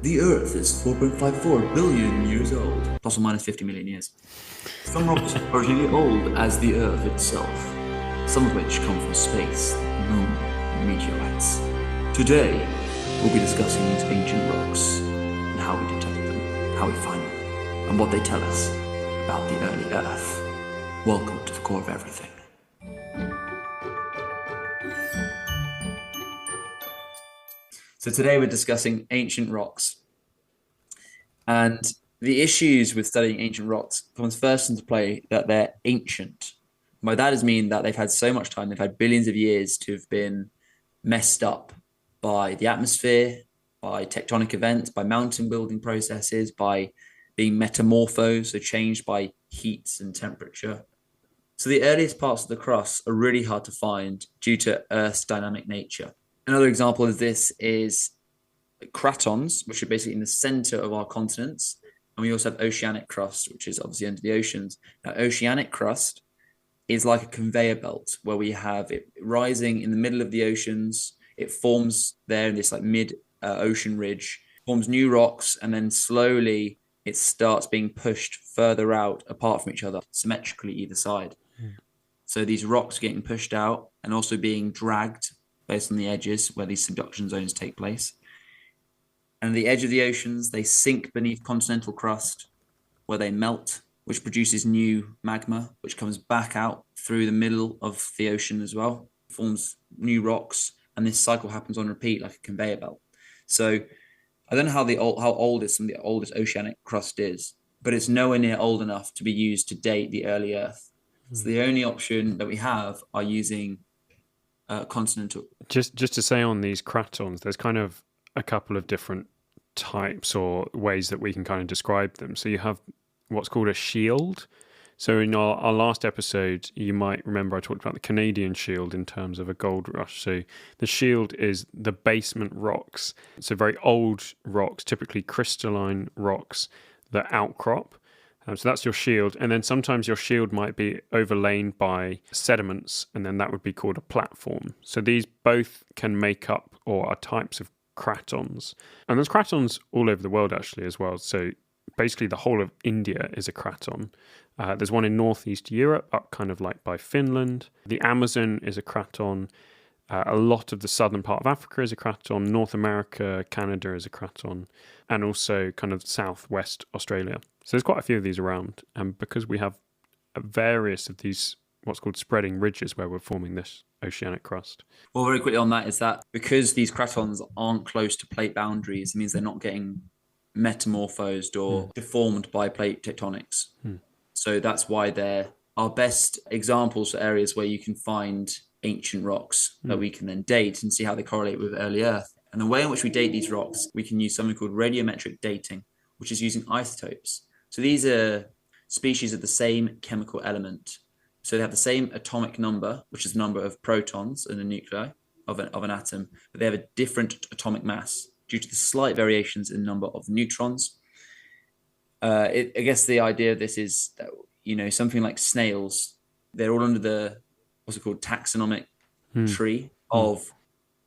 The Earth is 4.54 billion years old, plus or minus 50 million years. Some rocks are originally old as the Earth itself, some of which come from space, the moon, and meteorites. Today, we'll be discussing these ancient rocks and how we detect them, how we find them, and what they tell us about the early Earth. Welcome to the core of everything. So today we're discussing ancient rocks. And the issues with studying ancient rocks comes first into play that they're ancient. By that is mean that they've had so much time, they've had billions of years to have been messed up by the atmosphere, by tectonic events, by mountain building processes, by being metamorphosed, so changed by heats and temperature. So the earliest parts of the crust are really hard to find due to Earth's dynamic nature. Another example of this is cratons, which are basically in the center of our continents. And we also have oceanic crust, which is obviously under the oceans. Now, oceanic crust is like a conveyor belt where we have it rising in the middle of the oceans. It forms there in this like mid ocean ridge, forms new rocks, and then slowly it starts being pushed further out apart from each other, symmetrically either side. So these rocks are getting pushed out and also being dragged based on the edges where these subduction zones take place. And at the edge of the oceans, they sink beneath continental crust where they melt, which produces new magma, which comes back out through the middle of the ocean as well, forms new rocks, and this cycle happens on repeat like a conveyor belt. So I don't know how old some of the oldest oceanic crust is, but it's nowhere near old enough to be used to date the early Earth. So the only option that we have are using continental. Just to say on these cratons, there's kind of a couple of different types or ways that we can kind of describe them. So you have what's called a shield. So in our last episode, you might remember I talked about the Canadian shield in terms of a gold rush. So the shield is the basement rocks. So very old rocks, typically crystalline rocks that outcrop. So that's your shield. And then sometimes your shield might be overlain by sediments, and then that would be called a platform. So these both can make up or are types of cratons. And there's cratons all over the world actually as well. So basically the whole of India is a craton. There's one in northeast Europe, up kind of like by Finland. The Amazon is a craton. A lot of the southern part of Africa is a craton. North America, Canada is a craton. And also kind of southwest Australia. So there's quite a few of these around. And because we have various of these what's called spreading ridges where we're forming this oceanic crust. Well, very quickly on that is that because these cratons aren't close to plate boundaries, it means they're not getting metamorphosed or deformed by plate tectonics. So that's why they're our best examples for areas where you can find ancient rocks that we can then date and see how they correlate with early Earth. And the way in which we date these rocks, we can use something called radiometric dating, which is using isotopes. So these are species of the same chemical element. So they have the same atomic number, which is the number of protons in the nuclei of an atom, but they have a different atomic mass due to the slight variations in the number of neutrons. I guess the idea of this is that, something like snails, they're all under the, what's it called, taxonomic tree of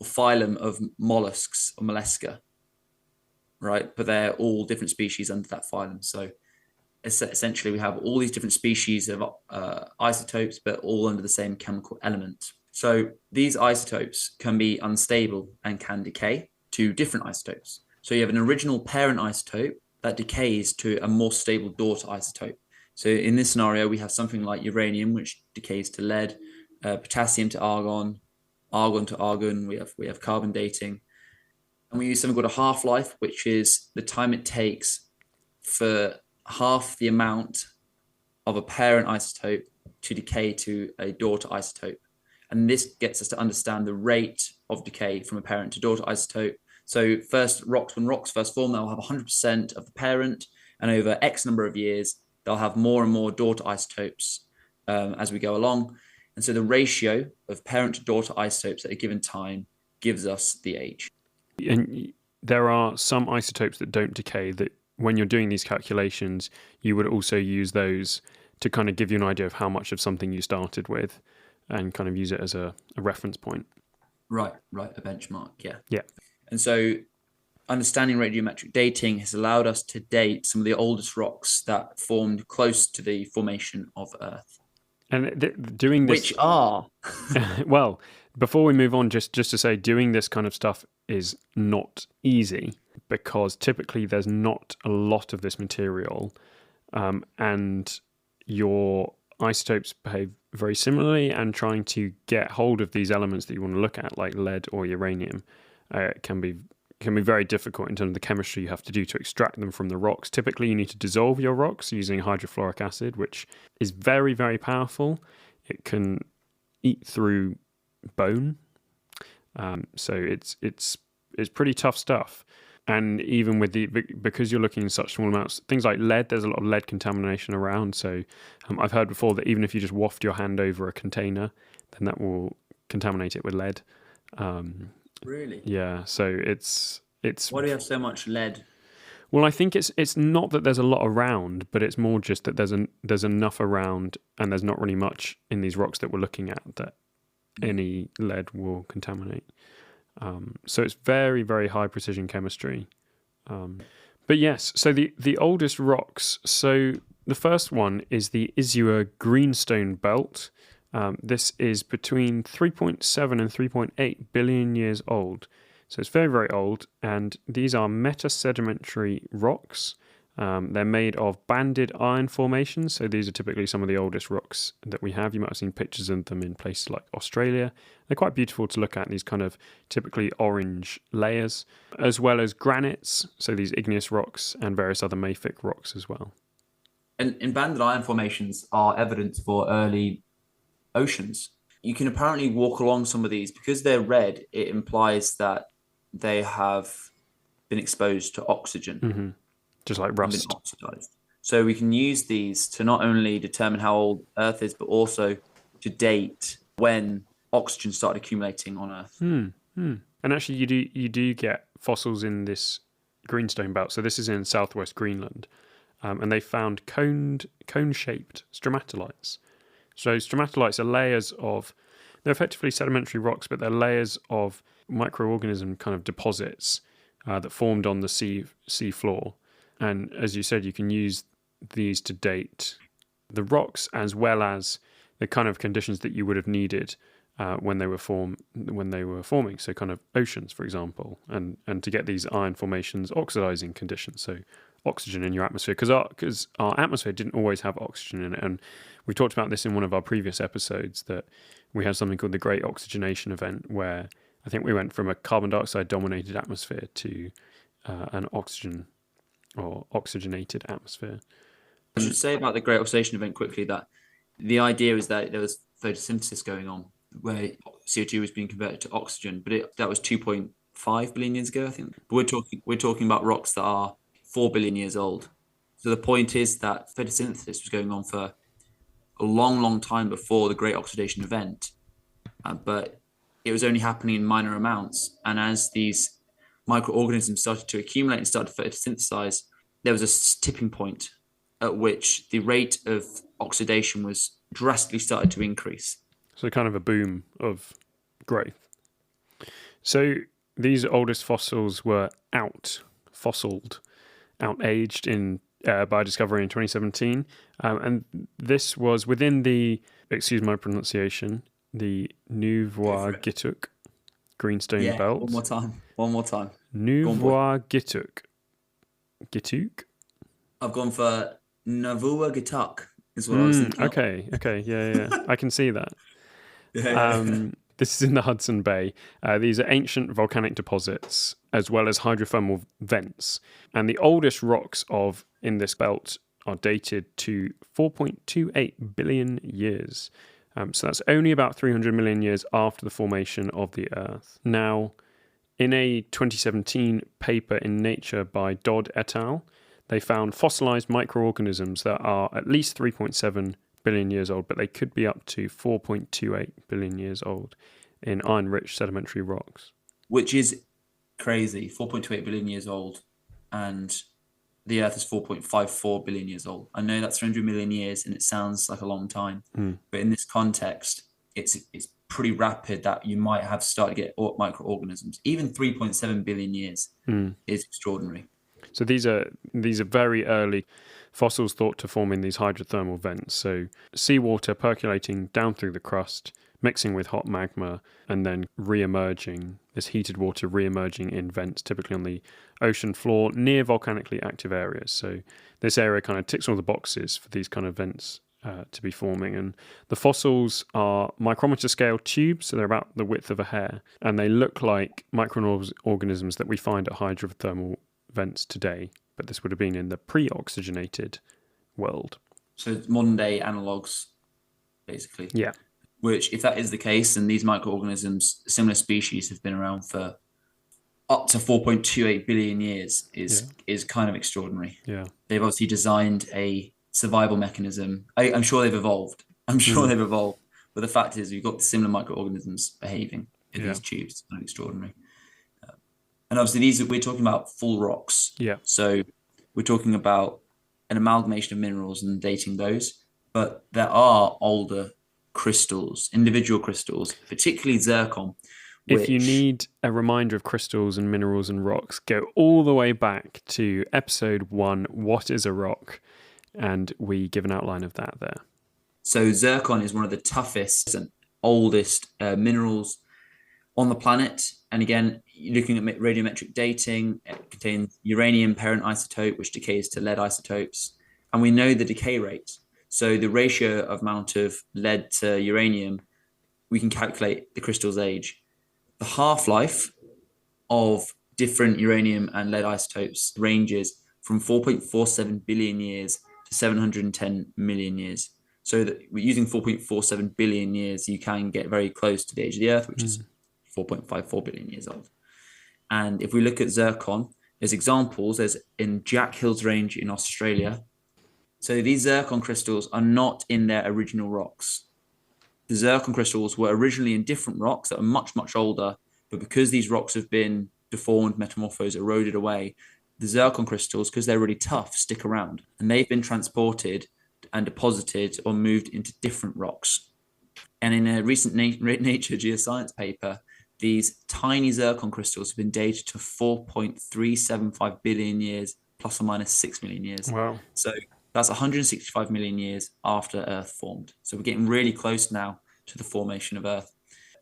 phylum of mollusks or mollusca, right? But they're all different species under that phylum. So essentially we have all these different species of isotopes, but all under the same chemical element. So these isotopes can be unstable and can decay to different isotopes. So you have an original parent isotope that decays to a more stable daughter isotope. So in this scenario, we have something like uranium, which decays to lead, potassium to argon, argon to argon. We have carbon dating. And we use something called a half-life, which is the time it takes for half the amount of a parent isotope to decay to a daughter isotope. And this gets us to understand the rate of decay from a parent to daughter isotope. So when rocks first form, they'll have 100% of the parent, and over X number of years, they'll have more and more daughter isotopes as we go along. And so the ratio of parent to daughter isotopes at a given time gives us the age. And there are some isotopes that don't decay that when you're doing these calculations, you would also use those to kind of give you an idea of how much of something you started with and kind of use it as a reference point. Right, a benchmark, yeah. Yeah. And so understanding radiometric dating has allowed us to date some of the oldest rocks that formed close to the formation of Earth. And doing this, which are well, before we move on, just to say, doing this kind of stuff is not easy because typically there's not a lot of this material, and your isotopes behave very similarly. And trying to get hold of these elements that you want to look at, like lead or uranium, can be very difficult in terms of the chemistry you have to do to extract them from the rocks. Typically, you need to dissolve your rocks using hydrofluoric acid, which is very, very powerful. It can eat through bone, so it's pretty tough stuff. And even with because you're looking in such small amounts, things like lead, there's a lot of lead contamination around. So I've heard before that even if you just waft your hand over a container, then that will contaminate it with lead. Really? Yeah, so it's. Why do you have so much lead? Well, I think it's not that there's a lot around, but it's more just that there's enough around, and there's not really much in these rocks that we're looking at that any lead will contaminate. So it's very, very high precision chemistry. But yes, so the oldest rocks. So the first one is the Isua Greenstone Belt. This is between 3.7 and 3.8 billion years old. So it's very, very old. And these are metasedimentary rocks. They're made of banded iron formations. So these are typically some of the oldest rocks that we have. You might have seen pictures of them in places like Australia. They're quite beautiful to look at, these kind of typically orange layers, as well as granites. So these igneous rocks and various other mafic rocks as well. And banded iron formations are evidence for early oceans. You can apparently walk along some of these because they're red. It implies that they have been exposed to oxygen, just like rust. Been oxidized. So we can use these to not only determine how old Earth is, but also to date when oxygen started accumulating on Earth. And actually, you do get fossils in this greenstone belt. So this is in southwest Greenland, and they found cone-shaped stromatolites. So stromatolites are layers of, they're effectively sedimentary rocks, but they're layers of microorganism kind of deposits that formed on the sea floor. And as you said, you can use these to date the rocks as well as the kind of conditions that you would have needed when they were forming. So kind of oceans, for example, and to get these iron formations, oxidizing conditions. So oxygen in your atmosphere, because our atmosphere didn't always have oxygen in it. And we talked about this in one of our previous episodes, that we had something called the Great Oxygenation Event, where I think we went from a carbon dioxide dominated atmosphere to an oxygen or oxygenated atmosphere. I should say about the Great Oxidation Event quickly that the idea is that there was photosynthesis going on where CO2 was being converted to oxygen, but that was 2.5 billion years ago, I think. But we're talking about rocks that are 4 billion years old. So the point is that photosynthesis was going on for a long, long time before the Great Oxidation Event, but it was only happening in minor amounts. And as these microorganisms started to accumulate and started to photosynthesize, there was a tipping point at which the rate of oxidation was drastically started to increase. So kind of a boom of growth. So these oldest fossils were out-aged in by discovery in 2017, and this was within the, excuse my pronunciation, the Nouveau-Gituk Greenstone Belt. One more time. Nouveau-Gituk. I've gone for Nouveau-Gituk is what I was thinking. Okay, yeah. I can see that. Yeah. This is in the Hudson Bay. These are ancient volcanic deposits as well as hydrothermal vents. And the oldest rocks in this belt are dated to 4.28 billion years. So that's only about 300 million years after the formation of the Earth. Now, in a 2017 paper in Nature by Dodd et al., they found fossilized microorganisms that are at least 3.7 billion years old, but they could be up to 4.28 billion years old in iron-rich sedimentary rocks. Which is crazy, 4.28 billion years old, and the Earth is 4.54 billion years old. I know that's 300 million years, and it sounds like a long time, but in this context, it's pretty rapid that you might have started to get microorganisms. Even 3.7 billion years is extraordinary. So these are very early fossils thought to form in these hydrothermal vents. So seawater percolating down through the crust, mixing with hot magma, and then re-emerging, this heated water re-emerging in vents, typically on the ocean floor near volcanically active areas. So this area kind of ticks all the boxes for these kind of vents to be forming. And the fossils are micrometer scale tubes, so they're about the width of a hair, and they look like microorganisms that we find at hydrothermal vents today, but this would have been in the pre-oxygenated world. So modern day analogues, basically. Yeah. Which, if that is the case, then these microorganisms, similar species, have been around for up to 4.28 billion years is kind of extraordinary. Yeah. They've obviously designed a survival mechanism. I'm sure they've evolved. But the fact is, you've got similar microorganisms behaving in these tubes. Kind of extraordinary. And obviously, we're talking about full rocks. Yeah. So we're talking about an amalgamation of minerals and dating those. But there are older crystals, individual crystals, particularly zircon. If you need a reminder of crystals and minerals and rocks, go all the way back to episode 1, What is a Rock? And we give an outline of that there. So zircon is one of the toughest and oldest minerals on the planet. And again, looking at radiometric dating, it contains uranium parent isotope, which decays to lead isotopes. And we know the decay rate. So the ratio of amount of lead to uranium, we can calculate the crystal's age. The half-life of different uranium and lead isotopes ranges from 4.47 billion years to 710 million years. So that using 4.47 billion years, you can get very close to the age of the Earth, which is 4.54 billion years old. And if we look at zircon, there's examples. There's in Jack Hill's Range in Australia. So these zircon crystals are not in their original rocks. The zircon crystals were originally in different rocks that are much, much older, but because these rocks have been deformed, metamorphosed, eroded away, the zircon crystals, because they're really tough, stick around. And they've been transported and deposited or moved into different rocks. And in a recent Nature Geoscience paper, these tiny zircon crystals have been dated to 4.375 billion years, plus or minus 6 million years. Wow. So that's 165 million years after Earth formed. So we're getting really close now to the formation of Earth.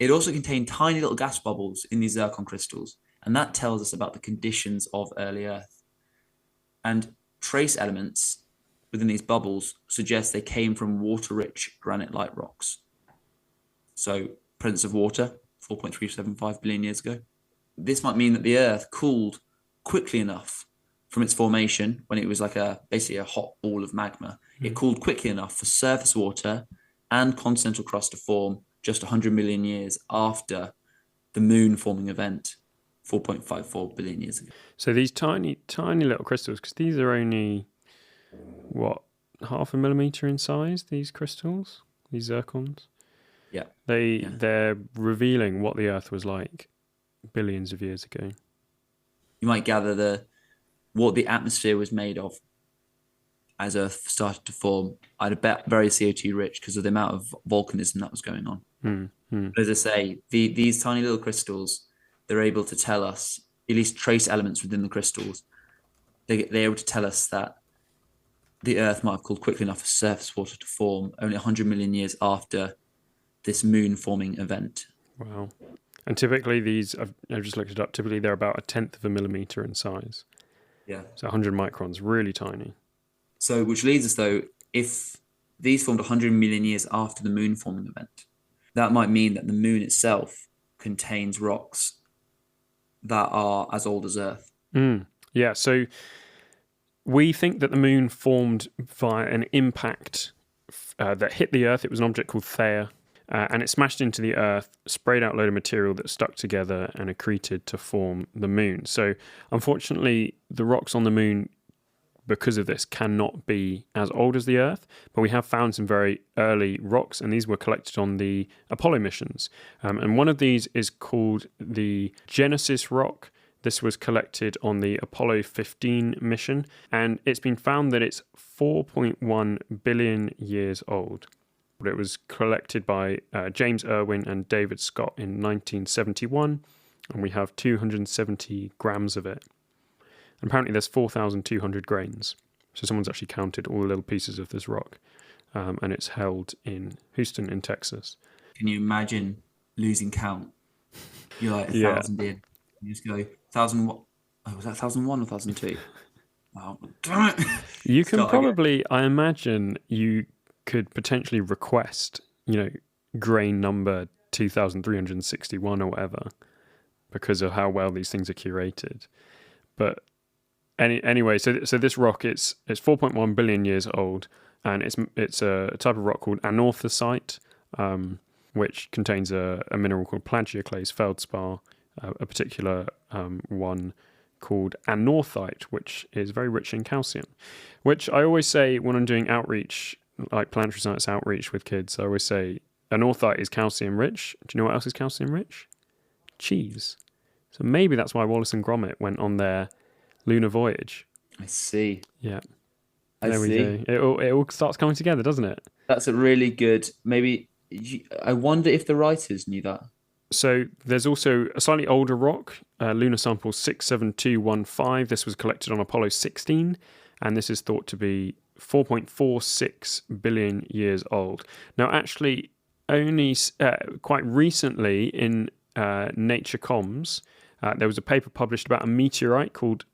It also contained tiny little gas bubbles in these zircon crystals, and that tells us about the conditions of early Earth. And trace elements within these bubbles suggest they came from water-rich granite-like rocks. So presence of water, 4.375 billion years ago. This might mean that the Earth cooled quickly enough from its formation, when it was like basically a hot ball of magma. It cooled quickly enough for surface water and continental crust to form just 100 million years after the moon forming event 4.54 billion years ago. So these tiny little crystals, because these are only half a millimeter in size, these crystals, these zircons. Yeah. They're revealing what the Earth was like billions of years ago. You might gather what the atmosphere was made of as Earth started to form. I'd bet very CO2 rich because of the amount of volcanism that was going on. But as I say, these tiny little crystals, they're able to tell us, at least trace elements within the crystals, they're able to tell us that the Earth might have cooled quickly enough for surface water to form only 100 million years after this moon forming event. Wow. And typically these, I've just looked it up, typically they're about 1/10 of a millimeter in size. Yeah. So 100 microns, really tiny. So which leads us though, if these formed 100 million years after the moon forming event, that might mean that the moon itself contains rocks that are as old as Earth. Yeah, so we think that the moon formed via an impact that hit the Earth. It was an object called Theia, and it smashed into the Earth, sprayed out a load of material that stuck together and accreted to form the moon. So unfortunately, the rocks on the moon, because of this, cannot be as old as the Earth, but we have found some very early rocks, and these were collected on the Apollo missions. And one of these is called the Genesis rock. This was collected on the Apollo 15 mission, and it's been found that it's 4.1 billion years old. but it was collected by James Irwin and David Scott in 1971, and we have 270 grams of it. And apparently there's 4,200 grains. So someone's actually counted all the little pieces of this rock, and it's held in Houston in Texas. Can you imagine losing count? You're like 1,000 in. You just go 1,000. Oh, was that 1,001 or 1,002? Oh, damn it! You can probably, I imagine, you could potentially request, grain number 2,361 or whatever, because of how well these things are curated. But anyway, so this rock, it's 4.1 billion years old, and it's a type of rock called anorthosite, which contains a mineral called plagioclase feldspar, a particular one called anorthite, which is very rich in calcium, which I always say when I'm doing outreach, like planetary science outreach with kids, I always say anorthite is calcium rich. Do you know what else is calcium rich? Cheese. So maybe that's why Wallace and Gromit went on their lunar voyage. I see. Yeah. There we go. It all starts coming together, doesn't it? That's a really good, maybe, I wonder if the writers knew that. So there's also a slightly older rock, lunar sample 67215. This was collected on Apollo 16, and this is thought to be 4.46 billion years old. Now, actually, only quite recently in Nature Comms, there was a paper published about a meteorite called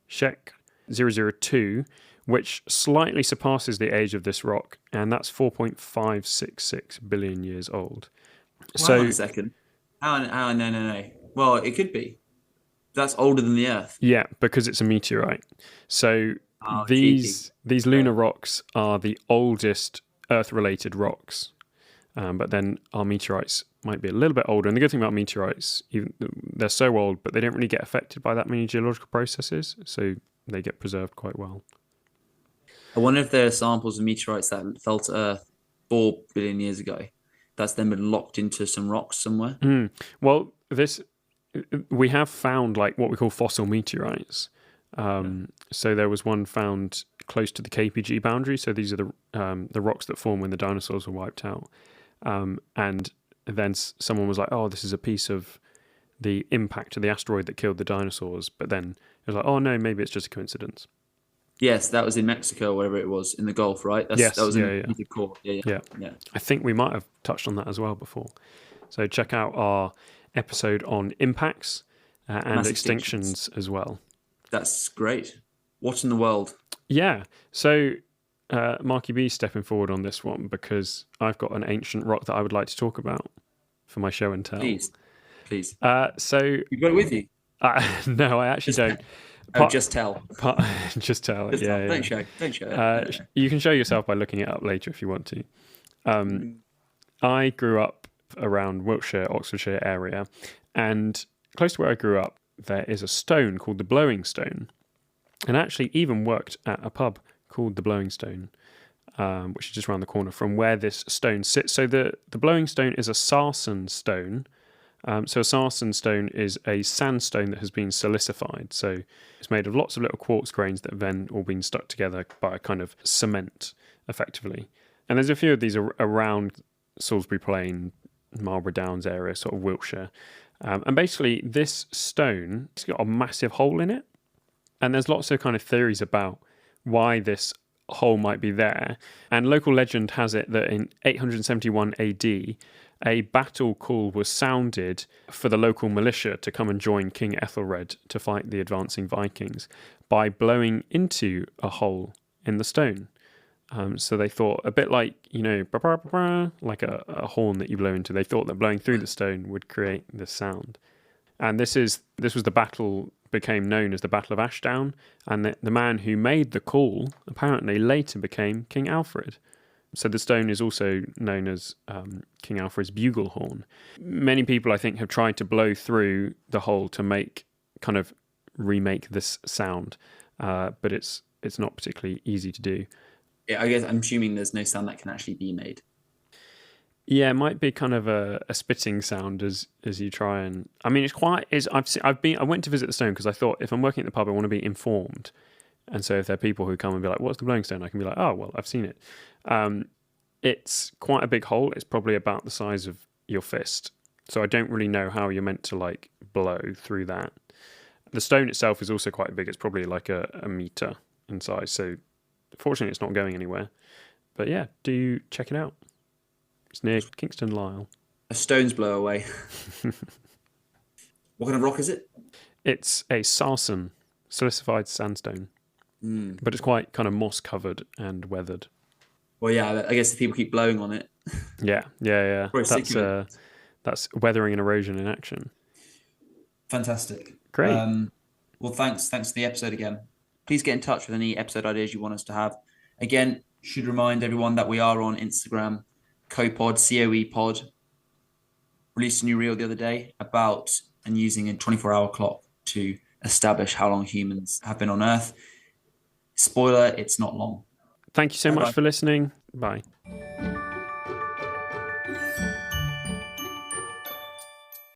Shek 002, which slightly surpasses the age of this rock, and that's 4.566 billion years old. Hang on a second. No. Well, it could be. That's older than the Earth. Yeah, because it's a meteorite. So these lunar rocks are the oldest Earth-related rocks. But then our meteorites might be a little bit older. And the good thing about meteorites, they're so old, but they don't really get affected by that many geological processes. So they get preserved quite well. I wonder if there are samples of meteorites that fell to Earth 4 billion years ago. That's then been locked into some rocks somewhere. Well, we have found like what we call fossil meteorites. So there was one found close to the KPG boundary. So these are the rocks that formed when the dinosaurs were wiped out. And then someone was like, "Oh, this is a piece of the impact of the asteroid that killed the dinosaurs." But then it was like, "Oh no, maybe it's just a coincidence." Yes, that was in Mexico, or wherever it was, in the Gulf, right? Yes, that was in mythical. Yeah. I think we might have touched on that as well before. So check out our episode on impacts and extinctions as well. That's great. What in the world? Yeah. So Marky B stepping forward on this one because I've got an ancient rock that I would like to talk about for my show and tell. Please. So you got it with you? No, I actually don't. Just tell. Just tell. Don't show it. You can show yourself by looking it up later if you want to. I grew up around Wiltshire, Oxfordshire area, and close to where I grew up, there is a stone called the Blowing Stone, and I actually even worked at a pub called the Blowing Stone, which is just around the corner from where this stone sits. So the Blowing Stone is a sarsen stone. So a sarsen stone is a sandstone that has been silicified. So it's made of lots of little quartz grains that have then all been stuck together by a kind of cement, effectively. And there's a few of these around Salisbury Plain, Marlborough Downs area, sort of Wiltshire. And basically this stone, it's got a massive hole in it. And there's lots of kind of theories about why this hole might be there. And local legend has it that in 871 AD, a battle call was sounded for the local militia to come and join King Ethelred to fight the advancing Vikings by blowing into a hole in the stone. So they thought, a bit like, like a horn that you blow into, they thought that blowing through the stone would create this sound. And this was the battle, became known as the Battle of Ashdown, and the man who made the call apparently later became King Alfred. So the stone is also known as King Alfred's bugle horn. Many people, I think, have tried to blow through the hole to remake this sound, but it's not particularly easy to do. Yeah, I guess I'm assuming there's no sound that can actually be made. Yeah, it might be kind of a spitting sound as you try and. I mean, I went to visit the stone because I thought if I'm working at the pub, I want to be informed. And so if there are people who come and be like, "What's the Blowing Stone?" I can be like, "Oh, well, I've seen it." It's quite a big hole. It's probably about the size of your fist. So I don't really know how you're meant to like blow through that. The stone itself is also quite big. It's probably like a meter in size. So fortunately, it's not going anywhere. But yeah, do check it out. It's near Kingston Lisle. A stone's blow away. What kind of rock is it? It's a sarsen, silicified sandstone. But it's quite kind of moss covered and weathered. Well, yeah, I guess if people keep blowing on it. Yeah. That's weathering and erosion in action. Fantastic. Great. Well, thanks for the episode again. Please get in touch with any episode ideas you want us to have. Again, should remind everyone that we are on Instagram, CoPod, COE Pod. Released a new reel the other day about and using a 24-hour clock to establish how long humans have been on Earth. Spoiler, it's not long. Thank you so much for listening. Bye.